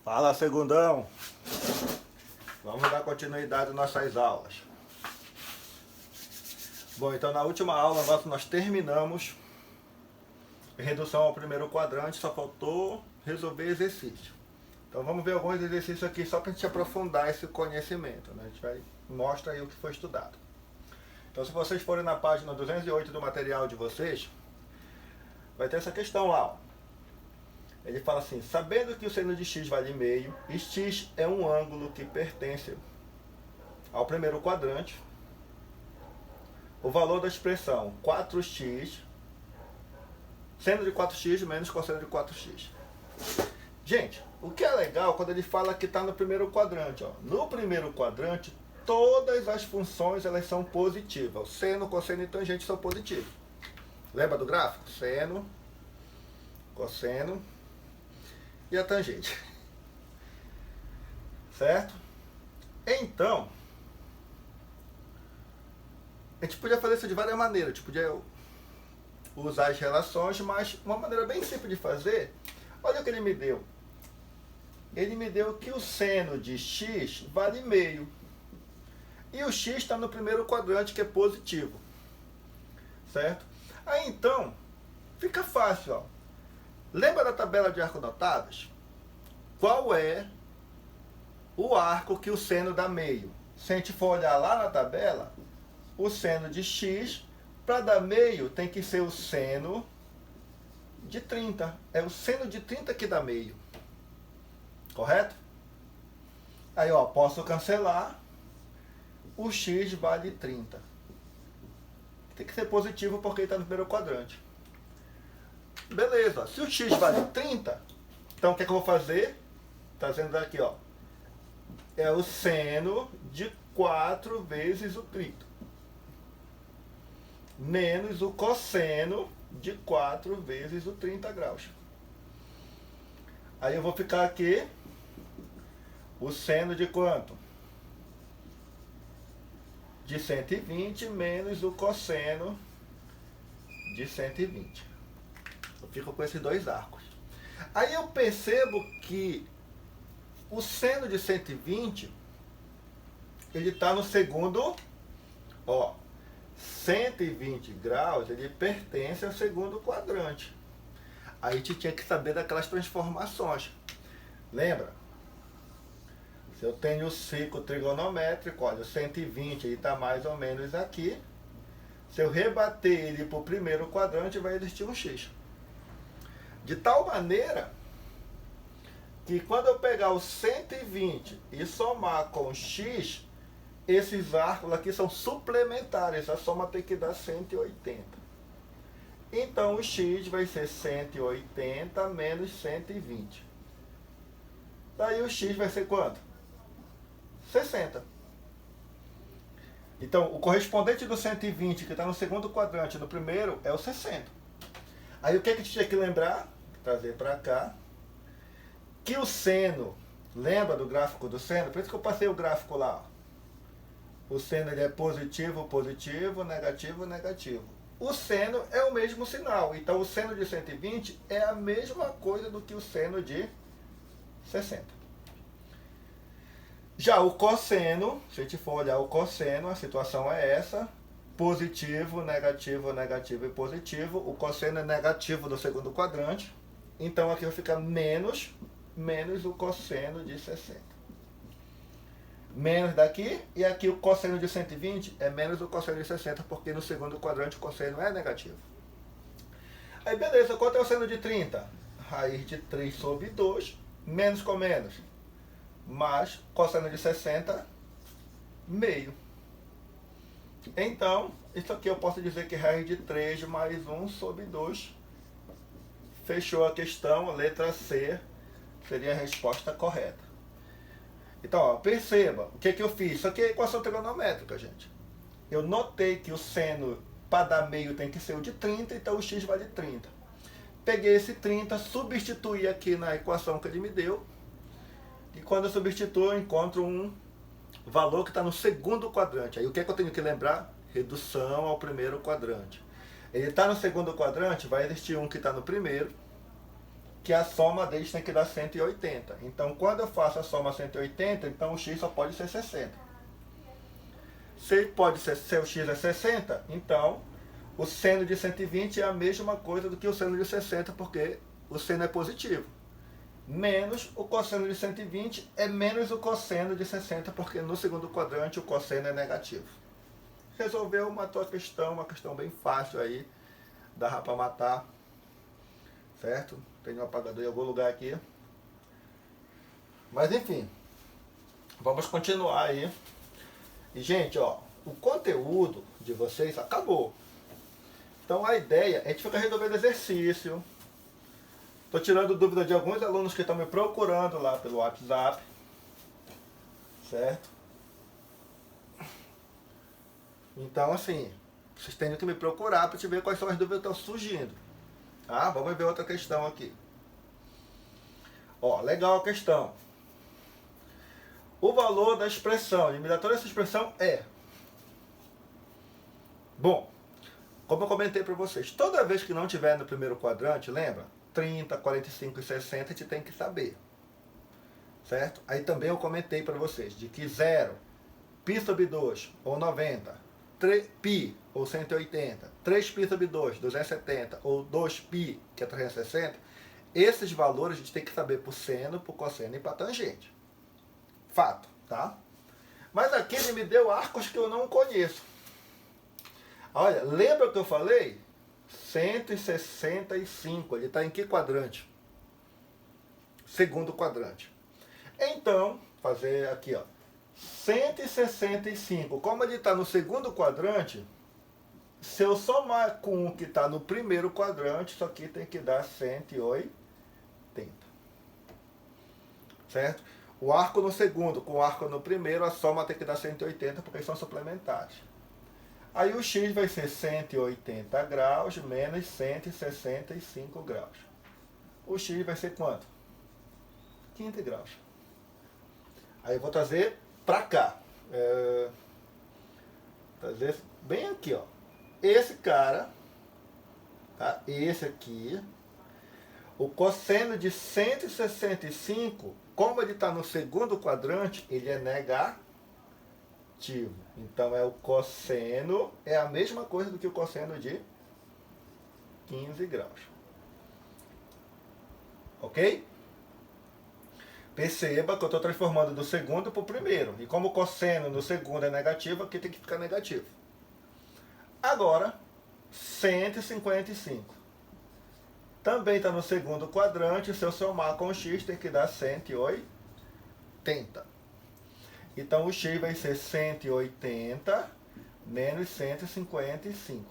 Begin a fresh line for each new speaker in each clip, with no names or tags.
Fala, segundão! Vamos dar continuidade às nossas aulas. Bom, então na última aula nós terminamos redução ao primeiro quadrante, só faltou resolver exercício. Então vamos ver alguns exercícios aqui só para a gente aprofundar esse conhecimento, né? A gente vai mostra aí o que foi estudado. Então se vocês forem na página 208 do material de vocês, vai ter essa questão lá, ó. Ele fala assim: sabendo que o seno de x vale meio, x é um ângulo que pertence ao primeiro quadrante, o valor da expressão 4x, seno de 4x menos cosseno de 4x. Gente, o que é legal quando ele fala que está no primeiro quadrante, ó. No primeiro quadrante, todas as funções elas são positivas. O seno, cosseno e tangente são positivos. Lembra do gráfico? Seno, cosseno e a tangente. Certo? Então, a gente podia fazer isso de várias maneiras. A gente podia usar as relações, mas uma maneira bem simples de fazer, olha o que ele me deu. Ele me deu que o seno de x vale meio. E o x está no primeiro quadrante, que é positivo. Certo? Aí então, fica fácil, ó. Lembra da tabela de arco notáveis? Qual é o arco que o seno dá meio? Se a gente for olhar lá na tabela, o seno de x, para dar meio, tem que ser o seno de 30. É o seno de 30 que dá meio. Correto? Aí, ó, posso cancelar. O x vale 30. Tem que ser positivo porque ele está no primeiro quadrante. Beleza, se o x vale 30, então o que é que eu vou fazer? Está dizendo aqui, ó. É o seno de 4 vezes o 30. Menos o cosseno de 4 vezes o 30 graus. Aí eu vou ficar aqui, o seno de quanto? De 120 menos o cosseno de 120. Eu fico com esses dois arcos. Aí eu percebo que o seno de 120, ele está no segundo, ó, 120 graus, ele pertence ao segundo quadrante. Aí a gente tinha que saber daquelas transformações. Lembra? Se eu tenho o ciclo trigonométrico, olha, o 120 ele está mais ou menos aqui. Se eu rebater ele para o primeiro quadrante, vai existir um x. De tal maneira que quando eu pegar o 120 e somar com o x, esses arcos aqui são suplementares. A soma tem que dar 180. Então o x vai ser 180 menos 120. Daí o x vai ser quanto? 60. Então o correspondente do 120 que está no segundo quadrante, no primeiro, é o 60. Aí o que a gente tinha que lembrar? Trazer para cá. Que o seno, lembra do gráfico do seno? Por isso que eu passei o gráfico lá. O seno ele é positivo, positivo, negativo, negativo. O seno é o mesmo sinal. Então o seno de 120 é a mesma coisa do que o seno de 60. Já o cosseno, se a gente for olhar o cosseno, a situação é essa. Positivo, negativo, negativo e positivo. O cosseno é negativo do segundo quadrante. Então aqui vai ficar menos o cosseno de 60. Menos daqui, e aqui o cosseno de 120 é menos o cosseno de 60, porque no segundo quadrante o cosseno é negativo. Aí beleza, quanto é o seno de 30? Raiz de 3 sobre 2, menos com menos, mais cosseno de 60, meio. Então, isso aqui eu posso dizer que raiz de 3 mais 1 sobre 2. Fechou a questão, a letra C seria a resposta correta. Então, ó, perceba, o que eu fiz? Isso aqui é equação trigonométrica, gente. Eu notei que o seno para dar meio tem que ser o de 30, então o x vale 30. Peguei esse 30, substituí aqui na equação que ele me deu, e quando eu substituo, eu encontro um valor que está no segundo quadrante. Aí o que eu tenho que lembrar? Redução ao primeiro quadrante. Ele está no segundo quadrante, vai existir um que está no primeiro que a soma deles tem que dar 180. Então, quando eu faço a soma 180, então o x só pode ser 60. Se pode ser, se o x é 60, então o seno de 120 é a mesma coisa do que o seno de 60, porque o seno é positivo. Menos o cosseno de 120 é menos o cosseno de 60, porque no segundo quadrante o cosseno é negativo. Resolveu, matou a questão, uma questão bem fácil aí, dá para matar, certo? Tem um apagador em algum lugar aqui. Mas enfim, vamos continuar aí. E gente, ó, o conteúdo de vocês acabou. Então a ideia é a gente ficar resolvendo exercício. Estou tirando dúvida de alguns alunos que estão me procurando lá pelo WhatsApp. Certo? Então assim, vocês têm que me procurar para te ver quais são as dúvidas que estão surgindo. Tá? Vamos ver outra questão aqui. Ó, legal a questão. O valor da expressão, eliminatória dessa expressão é... Bom, como eu comentei para vocês, toda vez que não tiver no primeiro quadrante, lembra? 30, 45 e 60 a gente tem que saber. Certo? Aí também eu comentei para vocês de que 0, π sobre 2 ou 90, 3, π ou 180, 3π sobre 2, 270 ou 2π, que é 360, esses valores a gente tem que saber por seno, por cosseno e para tangente. Fato, tá? Mas aqui ele me deu arcos que eu não conheço. Olha, lembra que eu falei? 165, ele está em que quadrante? Segundo quadrante. Então, fazer aqui, ó. 165, como ele está no segundo quadrante, se eu somar com o que está no primeiro quadrante, isso aqui tem que dar 180. Certo? O arco no segundo com o arco no primeiro, a soma tem que dar 180, porque eles são suplementares. Aí o x vai ser 180 graus menos 165 graus. O x vai ser quanto? 15 graus. Aí eu vou trazer para cá. Trazer bem aqui, ó. Esse cara, tá? Esse aqui, o cosseno de 165, como ele está no segundo quadrante, ele é negativo. Então é o cosseno, é a mesma coisa do que o cosseno de 15 graus. Ok? Perceba que eu estou transformando do segundo para o primeiro. E como o cosseno no segundo é negativo, aqui tem que ficar negativo. Agora, 155. Também está no segundo quadrante, se eu somar com o x tem que dar 180. Então o x vai ser 180 menos 155.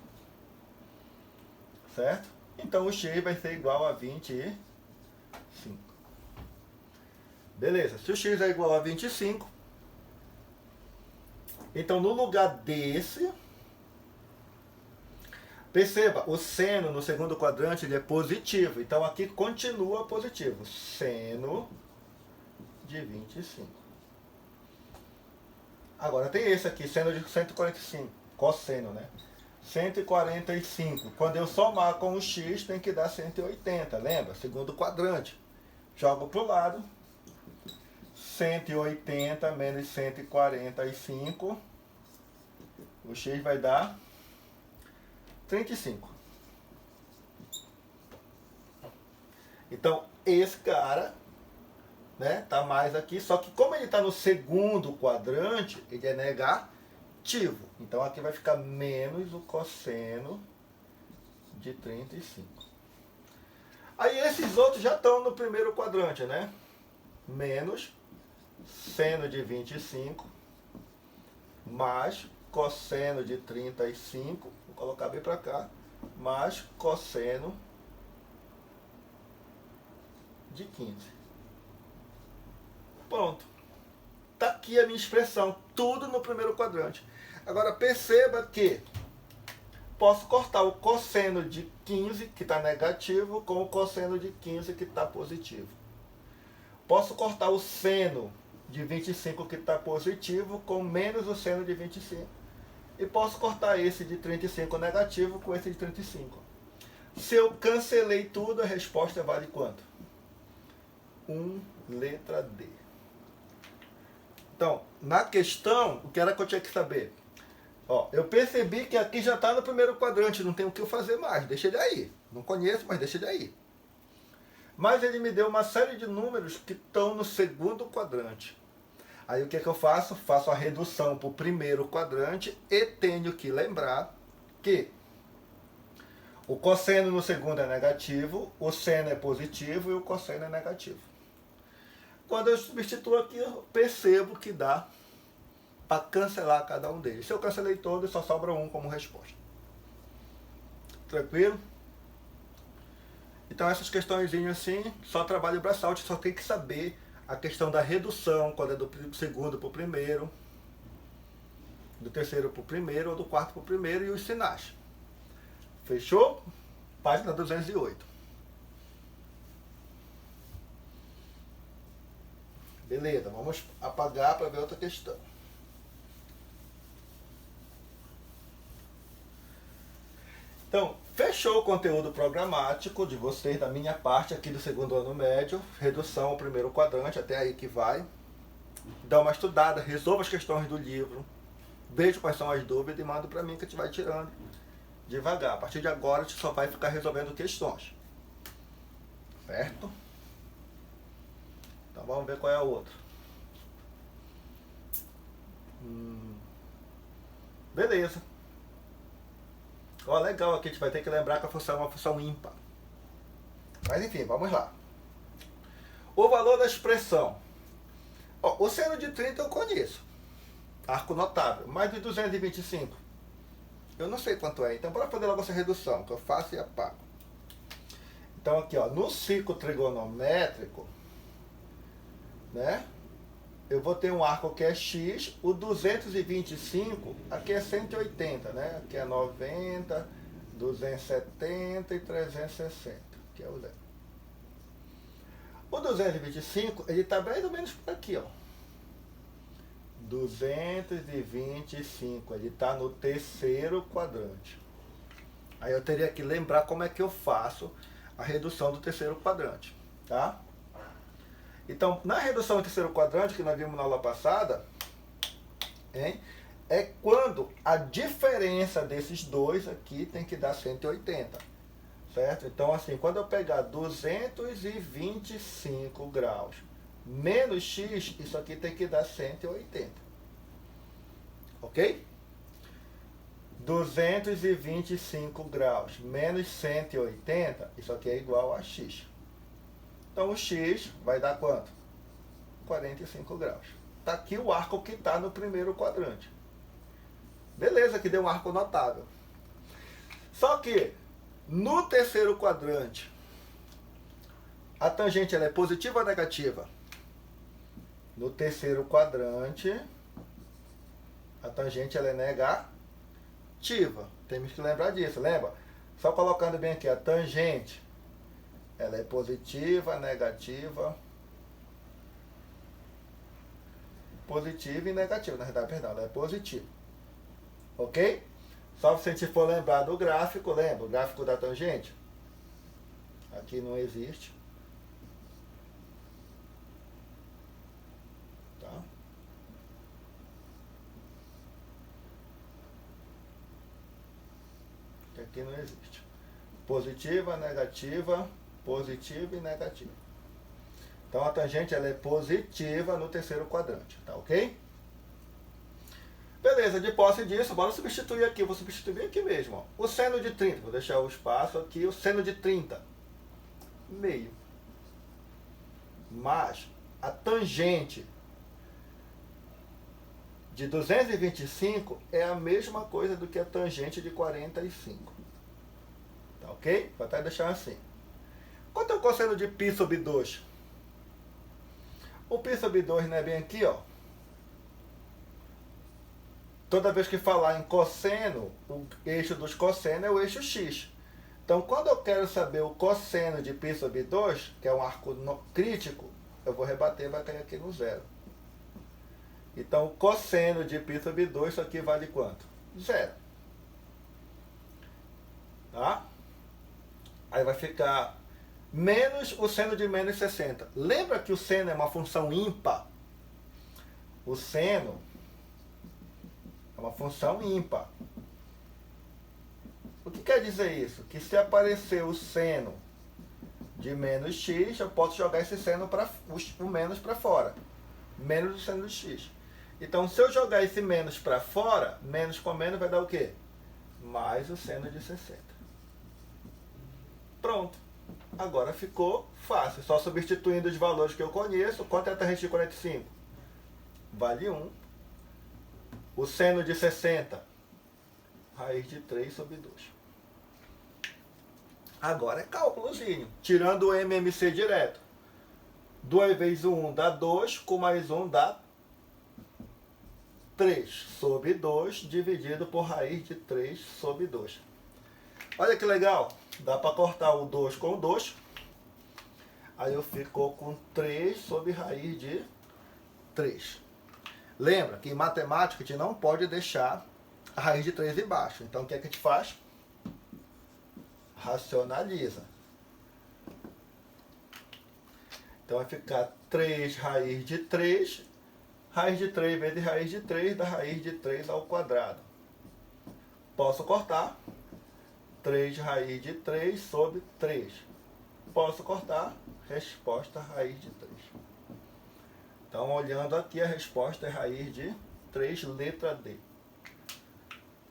Certo? Então o x vai ser igual a 25. Beleza, se o x é igual a 25, então no lugar desse, perceba, o seno no segundo quadrante ele é positivo. Então aqui continua positivo. Seno de 25. Agora tem esse aqui, seno de 145, cosseno, né? 145. Quando eu somar com o x, tem que dar 180, lembra? Segundo quadrante. Jogo para o lado. 180 menos 145. O x vai dar 35. Então, esse cara, né, tá mais aqui, só que como ele está no segundo quadrante, ele é negativo. Então aqui vai ficar menos o cosseno de 35. Aí esses outros já estão no primeiro quadrante, né? Menos seno de 25 mais cosseno de 35, vou colocar bem para cá, mais cosseno de 15. Pronto. Está aqui a minha expressão, tudo no primeiro quadrante. Agora perceba que posso cortar o cosseno de 15, que está negativo, com o cosseno de 15, que está positivo. Posso cortar o seno de 25, que está positivo, com menos o seno de 25. E posso cortar esse de 35 negativo com esse de 35. Se eu cancelei tudo, a resposta vale quanto? 1, letra D. Então, na questão, o que era que eu tinha que saber? Ó, eu percebi que aqui já está no primeiro quadrante, não tem o que eu fazer mais, deixa ele aí. Não conheço, mas deixa ele aí. Mas ele me deu uma série de números que estão no segundo quadrante. Aí o que é que eu faço? Faço a redução para o primeiro quadrante e tenho que lembrar que o cosseno no segundo é negativo, o seno é positivo e o cosseno é negativo. Quando eu substituo aqui, eu percebo que dá para cancelar cada um deles. Se eu cancelei todos, só sobra um como resposta. Tranquilo? Então essas questõezinhas assim, só trabalho braçal, só tem que saber a questão da redução, quando é do segundo para o primeiro, do terceiro para o primeiro ou do quarto para o primeiro e os sinais. Fechou? Página 208. Beleza, vamos apagar para ver outra questão. Então, fechou o conteúdo programático de vocês, da minha parte aqui do segundo ano médio, redução ao primeiro quadrante, até aí que vai. Dá uma estudada, resolva as questões do livro, veja quais são as dúvidas e manda para mim que a gente vai tirando devagar. A partir de agora a gente só vai ficar resolvendo questões. Certo? Então vamos ver qual é a outra. Beleza. Ó, legal, aqui a gente vai ter que lembrar que a função é uma função ímpar. Mas enfim, vamos lá. O valor da expressão. Ó, o seno de 30 eu conheço. Arco notável. Mais de 225. Eu não sei quanto é. Então, bora fazer logo essa redução, que eu faço e apago. Então, aqui, ó, no ciclo trigonométrico, né? Eu vou ter um arco que é x, o 225, aqui é 180, né? Aqui é 90, 270 e 360, que é o zero. O 225, ele está mais ou menos por aqui, ó. 225, ele está no terceiro quadrante. Aí eu teria que lembrar como é que eu faço a redução do terceiro quadrante, tá? Então, na redução do terceiro quadrante, que nós vimos na aula passada, hein, é quando a diferença desses dois aqui tem que dar 180, certo? Então, assim, quando eu pegar 225 graus menos x, isso aqui tem que dar 180, ok? 225 graus menos 180, isso aqui é igual a x. Então o x vai dar quanto? 45 graus. Está aqui o arco que está no primeiro quadrante. Beleza, que deu um arco notável. Só que no terceiro quadrante, a tangente ela é positiva ou negativa? No terceiro quadrante, a tangente ela é negativa. Temos que lembrar disso, lembra? Só colocando bem aqui, a tangente ela é positiva, negativa, positiva e negativa. Na verdade, perdão, ela é positiva. Ok? Só se a gente for lembrar do gráfico, lembra? O gráfico da tangente? Aqui não existe. Tá? Aqui não existe. Positiva, negativa, positiva e negativa. Então a tangente ela é positiva no terceiro quadrante, tá ok? Beleza, de posse disso, bora substituir aqui, vou substituir aqui mesmo, ó. O seno de 30, vou deixar o espaço aqui, o seno de 30, meio, mais a tangente de 225 é a mesma coisa do que a tangente de 45, tá ok? Vou até deixar assim. Quanto é o cosseno de π sobre 2? O π sobre 2 não é bem aqui, ó. Toda vez que falar em cosseno, o eixo dos cossenos é o eixo x. Então, quando eu quero saber o cosseno de π sobre 2, que é um arco crítico, eu vou rebater, vai cair aqui no zero. Então, o cosseno de π sobre 2, isso aqui vale quanto? Zero. Tá? Aí vai ficar menos o seno de menos 60. Lembra que o seno é uma função ímpar? O seno é uma função ímpar. O que quer dizer isso? Que se aparecer o seno de menos x, eu posso jogar esse seno o menos para fora. Menos o seno de x. Então, se eu jogar esse menos para fora, menos com menos vai dar o quê? Mais o seno de 60. Pronto. Agora ficou fácil. Só substituindo os valores que eu conheço. Quanto é tangente de 45? Vale 1. O seno de 60? Raiz de 3 sobre 2. Agora é cálculozinho. Tirando o MMC direto. 2 vezes 1 dá 2, com mais 1 dá 3 sobre 2, dividido por raiz de 3 sobre 2. Olha que legal. Dá para cortar o 2 com o 2. Aí eu fico com 3 sobre raiz de 3. Lembra que em matemática a gente não pode deixar a raiz de 3 embaixo. Então o que é que a gente faz? Racionaliza. Então vai ficar 3 raiz de 3. Raiz de 3 vezes raiz de 3 dá raiz de 3 ao quadrado. Posso cortar. 3 raiz de 3 sobre 3. Posso cortar. Resposta raiz de 3. Então, olhando aqui, a resposta é raiz de 3, letra D.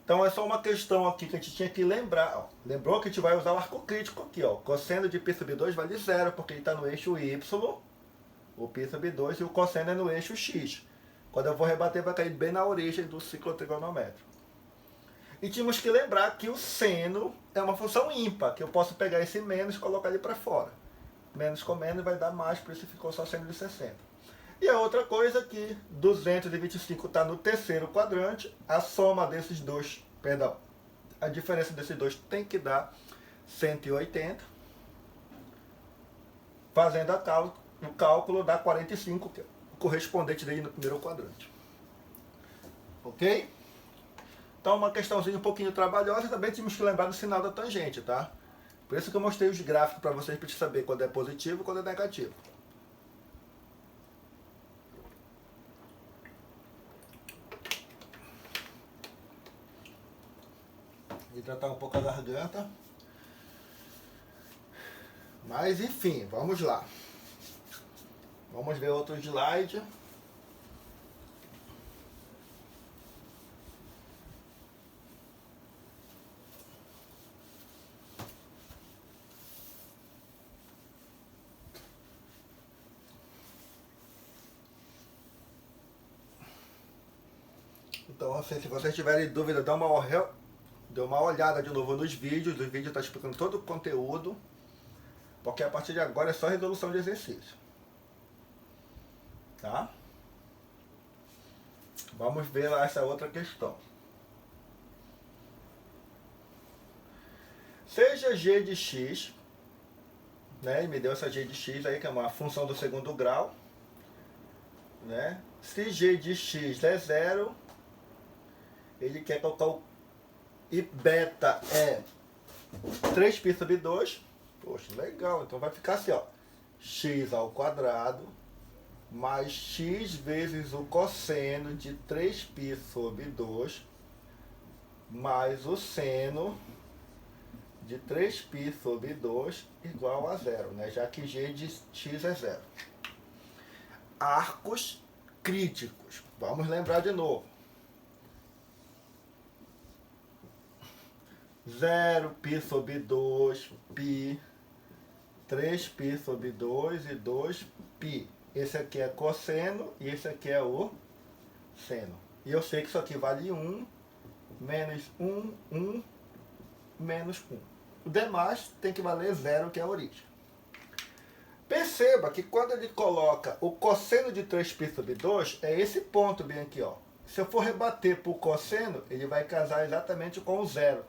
Então, é só uma questão aqui que a gente tinha que lembrar. Ó. Lembrou que a gente vai usar o arco crítico aqui. Ó. O cosseno de π sobre 2 vale 0, porque ele está no eixo Y, o π sobre 2, e o cosseno é no eixo X. Quando eu vou rebater, vai cair bem na origem do ciclo trigonométrico. E tínhamos que lembrar que o seno é uma função ímpar, que eu posso pegar esse menos e colocar ele para fora. Menos com menos vai dar mais, por isso ficou só seno de 60. E a outra coisa é que 225 está no terceiro quadrante, a soma desses dois, perdão, a diferença desses dois tem que dar 180. Fazendo o cálculo dá 45, que é o correspondente dele no primeiro quadrante. Ok? Então, uma questãozinha um pouquinho trabalhosa, também temos que lembrar do sinal da tangente, tá? Por isso que eu mostrei os gráficos para vocês, para saber quando é positivo e quando é negativo. Hidratar um pouco a garganta. Mas, enfim, vamos lá. Vamos ver outro slide. Então, assim, se vocês tiverem dúvida, dê uma olhada de novo nos vídeos. O vídeo está explicando todo o conteúdo, porque a partir de agora é só resolução de exercício. Tá? Vamos ver lá essa outra questão. Seja g de x, né? Ele me deu essa g de x aí, que é uma função do segundo grau, né? Se g de x é 0, ele quer colocar o e beta é 3π sobre 2. Poxa, legal. Então vai ficar assim, ó. X ao quadrado mais x vezes o cosseno de 3π sobre 2 mais o seno de 3π sobre 2 igual a 0, né? Já que g de x é 0. Arcos críticos. Vamos lembrar de novo. 0π sobre 2, π, 3π sobre 2 e 2π. Esse aqui é cosseno e esse aqui é o seno. E eu sei que isso aqui vale 1, menos 1, 1, menos 1. O demais tem que valer 0, que é a origem. Perceba que quando ele coloca o cosseno de 3π sobre 2, é esse ponto bem aqui, ó. Se eu for rebater por cosseno, ele vai casar exatamente com o 0.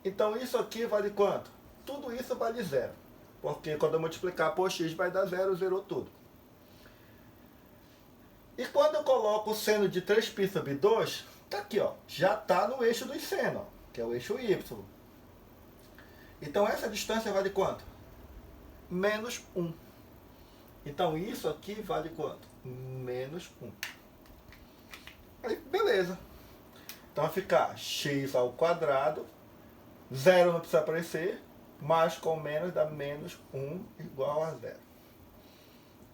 Então isso aqui vale quanto? Tudo isso vale 0. Porque quando eu multiplicar por x vai dar 0, zerou tudo. E quando eu coloco o seno de 3π sobre 2, tá aqui, ó. Já está no eixo do seno, que é o eixo y. Então essa distância vale quanto? menos 1. Então isso aqui vale quanto? Menos 1. Aí, beleza. Então vai ficar x ao quadrado, 0 não precisa aparecer, mais com menos dá menos 1 igual a 0.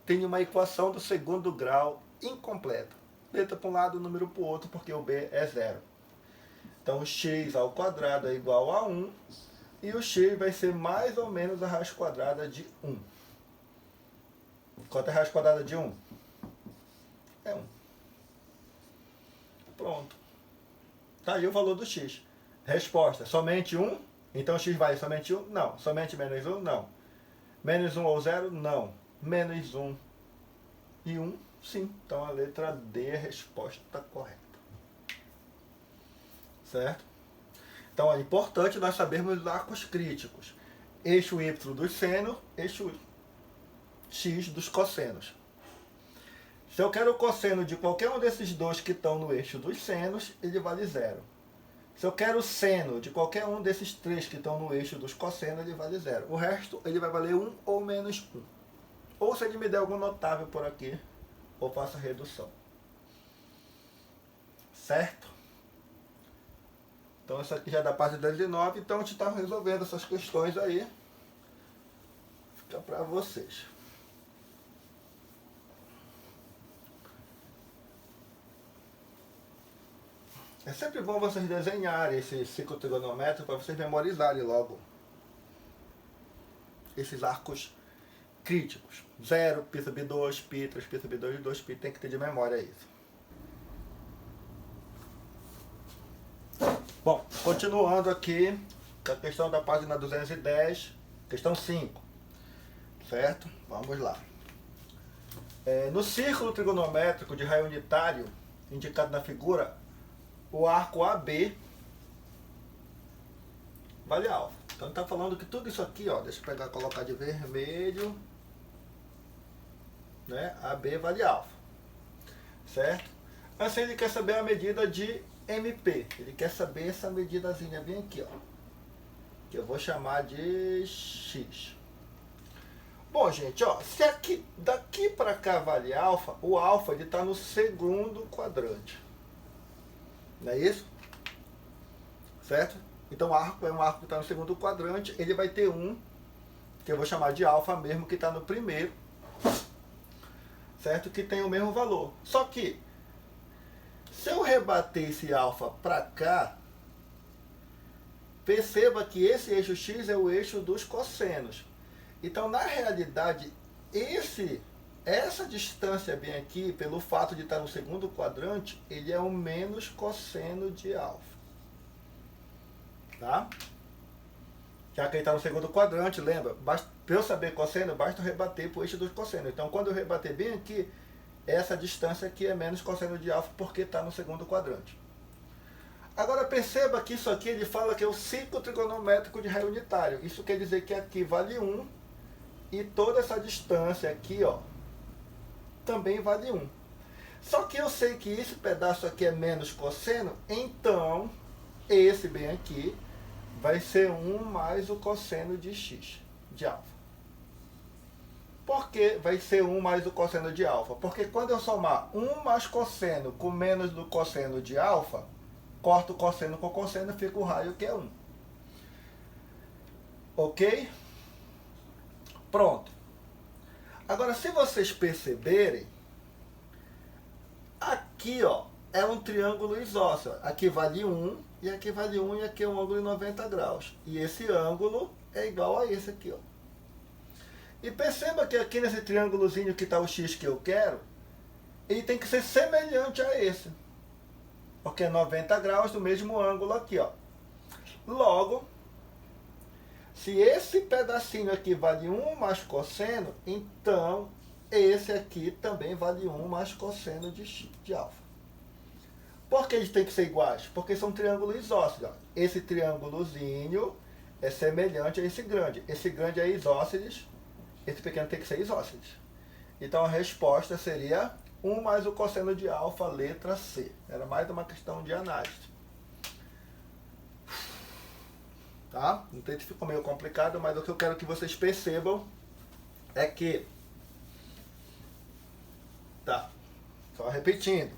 Tem uma equação do segundo grau incompleta. Letra para um lado, número para o outro, porque o b é 0. Então x ao quadrado é igual a 1, e o x vai ser mais ou menos a raiz quadrada de 1. Quanto é a raiz quadrada de 1? É 1. Pronto. Tá aí o valor do x. Resposta, somente 1? Então x vale somente 1? Não. Somente menos 1? Não. Menos 1 ou 0? Não. Menos 1 e 1? Sim. Então a letra D é a resposta correta. Certo? Então é importante nós sabermos os arcos críticos. Eixo y dos senos, eixo x dos cossenos. Se eu quero o cosseno de qualquer um desses dois que estão no eixo dos senos, ele vale 0. Se eu quero o seno de qualquer um desses três que estão no eixo dos cossenos, ele vale 0. O resto, ele vai valer 1 ou menos 1. Ou se ele me der algum notável por aqui, eu faço a redução. Certo? Então, essa aqui já é da parte 19. Então, a gente está resolvendo essas questões aí. Fica para vocês. É sempre bom vocês desenharem esse ciclo trigonométrico para vocês memorizarem logo esses arcos críticos. 0, π sub 2, π, 3 π sub 2, 2 π, tem que ter de memória isso. Bom, continuando aqui com a questão da página 210, questão 5. Certo? Vamos lá. No círculo trigonométrico de raio unitário, indicado na figura, o arco AB vale alfa. Então está falando que tudo isso aqui, ó, deixa eu pegar, colocar de vermelho, né? AB vale alfa, certo? Assim ele quer saber a medida de MP. Ele quer saber essa medidazinha bem aqui, ó, que eu vou chamar de X. Bom, gente, ó, se aqui, daqui para cá vale alfa, o alfa ele está no segundo quadrante. Não é isso? Certo? Então o arco é um arco que está no segundo quadrante, ele vai ter um, que eu vou chamar de alfa mesmo, que está no primeiro, certo? Que tem o mesmo valor. Só que, se eu rebater esse alfa para cá, perceba que esse eixo X é o eixo dos cossenos. Então, na realidade, essa distância bem aqui, pelo fato de estar no segundo quadrante, ele é o menos cosseno de alfa. Tá? Já que ele está no segundo quadrante, lembra? Para eu saber cosseno, basta eu rebater para o eixo dos cossenos. Então, quando eu rebater bem aqui, essa distância aqui é menos cosseno de alfa porque está no segundo quadrante. Agora, perceba que isso aqui ele fala que é o ciclo trigonométrico de raio unitário. Isso quer dizer que aqui vale 1 e toda essa distância aqui, ó, também vale 1. Só que eu sei que esse pedaço aqui é menos cosseno, então esse bem aqui vai ser 1 mais o cosseno de x, de alfa. Por que vai ser 1 mais o cosseno de alfa? Porque quando eu somar 1 mais cosseno com menos do cosseno de alfa, corto o cosseno com cosseno, fica o raio que é 1. Ok? Pronto. Agora, se vocês perceberem, aqui, ó, é um triângulo isósceles. Aqui vale 1, e aqui vale 1, e aqui é um ângulo de 90 graus. E esse ângulo é igual a esse aqui, ó. E perceba que aqui nesse triângulozinho que está o x que eu quero, ele tem que ser semelhante a esse. Porque é 90 graus do mesmo ângulo aqui, ó. Logo, se esse pedacinho aqui vale 1 mais cosseno, então esse aqui também vale 1 mais cosseno de alfa. Por que eles têm que ser iguais? Porque são triângulos isósceles. Ó. Esse triângulozinho é semelhante a esse grande. Esse grande é isósceles, esse pequeno tem que ser isósceles. Então a resposta seria 1 mais o cosseno de alfa, letra C. Era mais uma questão de análise. Tá? Não sei se ficou meio complicado, mas o que eu quero que vocês percebam é que, tá, só repetindo,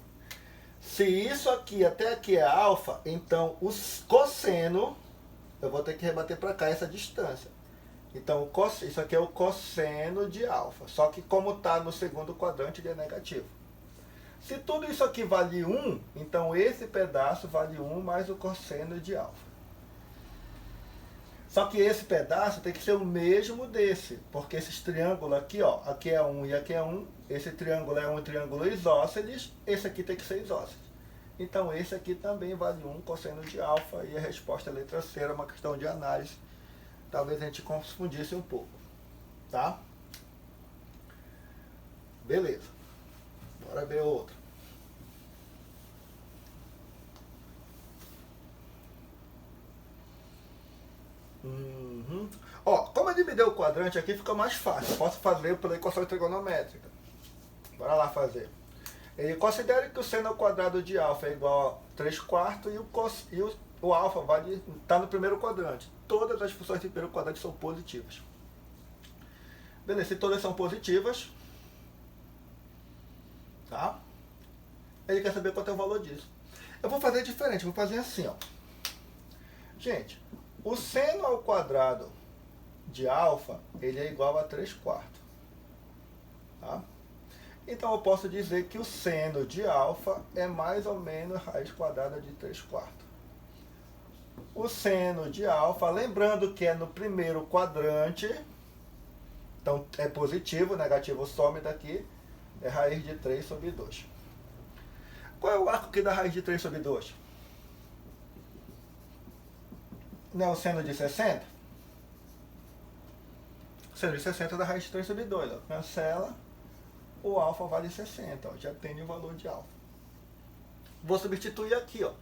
se isso aqui até aqui é alfa, então o cosseno, eu vou ter que rebater para cá essa distância. Então isso aqui é o cosseno de alfa, só que como está no segundo quadrante ele é negativo. Se tudo isso aqui vale 1, então esse pedaço vale 1 mais o cosseno de alfa. Só que esse pedaço tem que ser o mesmo desse, porque esses triângulos aqui, ó, aqui é 1 e aqui é 1, esse triângulo é um triângulo isósceles, esse aqui tem que ser isósceles. Então esse aqui também vale 1 cosseno de alfa, e a resposta é a letra C, era uma questão de análise. Talvez a gente confundisse um pouco, tá? Beleza. Bora ver outro. Ó, como ele me deu o quadrante aqui, fica mais fácil. Eu posso fazer pela equação trigonométrica. Bora lá fazer. Ele considera que o seno ao quadrado de alfa é igual a 3/4 e o alfa está no primeiro quadrante. Todas as funções do primeiro quadrante são positivas. Beleza, se todas são positivas, tá? Ele quer saber quanto é o valor disso. Eu vou fazer diferente, vou fazer assim, ó. Gente, o seno ao quadrado de alfa, ele é igual a 3/4. Tá? Então eu posso dizer que o seno de alfa é mais ou menos raiz quadrada de 3/4. O seno de alfa, lembrando que é no primeiro quadrante, então é positivo, negativo some daqui, é raiz de 3 sobre 2. Qual é o arco que dá raiz de 3 sobre 2? Não é o seno de 60? O seno de 60 dá raiz de 3 sobre 2. Ó. Cancela, o alfa vale 60. Ó. Já tem o valor de alfa. Vou substituir aqui. Ó.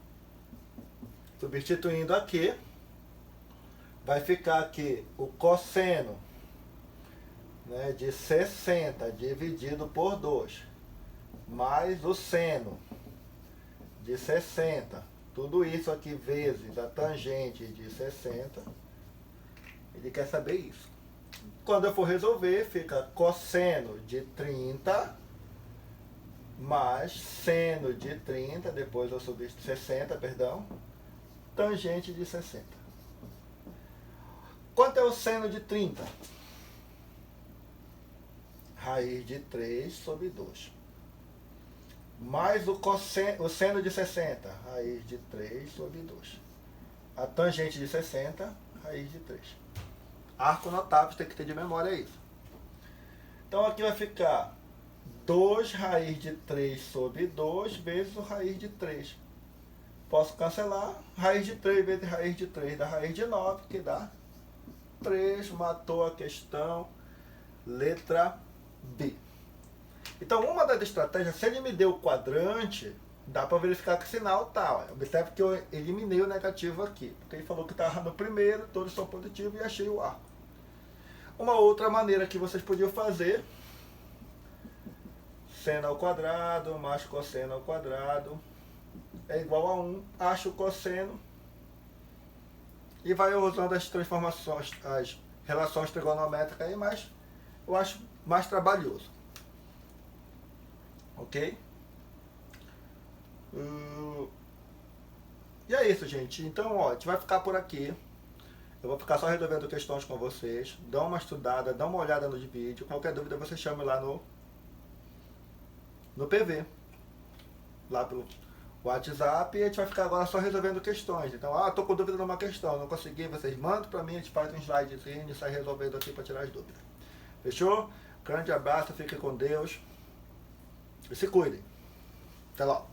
Substituindo aqui, vai ficar aqui o cosseno, né, de 60 dividido por 2, mais o seno de 60. Tudo isso aqui vezes a tangente de 60. Ele quer saber isso. Quando eu for resolver, fica cosseno de 30 mais seno de 30, depois eu subi 60, perdão, tangente de 60. Quanto é o seno de 30? Raiz de 3 sobre 2. Mais o seno de 60, raiz de 3 sobre 2. A tangente de 60, raiz de 3. Arco notável, tem que ter de memória isso. Então aqui vai ficar 2 raiz de 3 sobre 2 vezes o raiz de 3. Posso cancelar, raiz de 3 vezes raiz de 3 dá raiz de 9, que dá 3, matou a questão, letra B. Então, uma das estratégias, se ele me deu o quadrante, dá para verificar que o sinal tá. Observe que eu eliminei o negativo aqui, porque ele falou que estava no primeiro, todos são positivos, e achei o arco. Uma outra maneira que vocês podiam fazer, seno ao quadrado mais cosseno ao quadrado é igual a 1, acho o cosseno, e vai usando as transformações, as relações trigonométricas aí, mas eu acho mais trabalhoso. Ok? E é isso, gente. Então, ó, a gente vai ficar por aqui. Eu vou ficar só resolvendo questões com vocês. Dá uma estudada, dá uma olhada no vídeo. Qualquer dúvida você chame lá no PV. Lá pelo WhatsApp. E a gente vai ficar agora só resolvendo questões. Então, tô com dúvida numa questão, não consegui, vocês mandam pra mim, a gente faz um slidezinho e sai resolvendo aqui pra tirar as dúvidas. Fechou? Grande abraço, fiquem com Deus. E se cuidem. Até logo.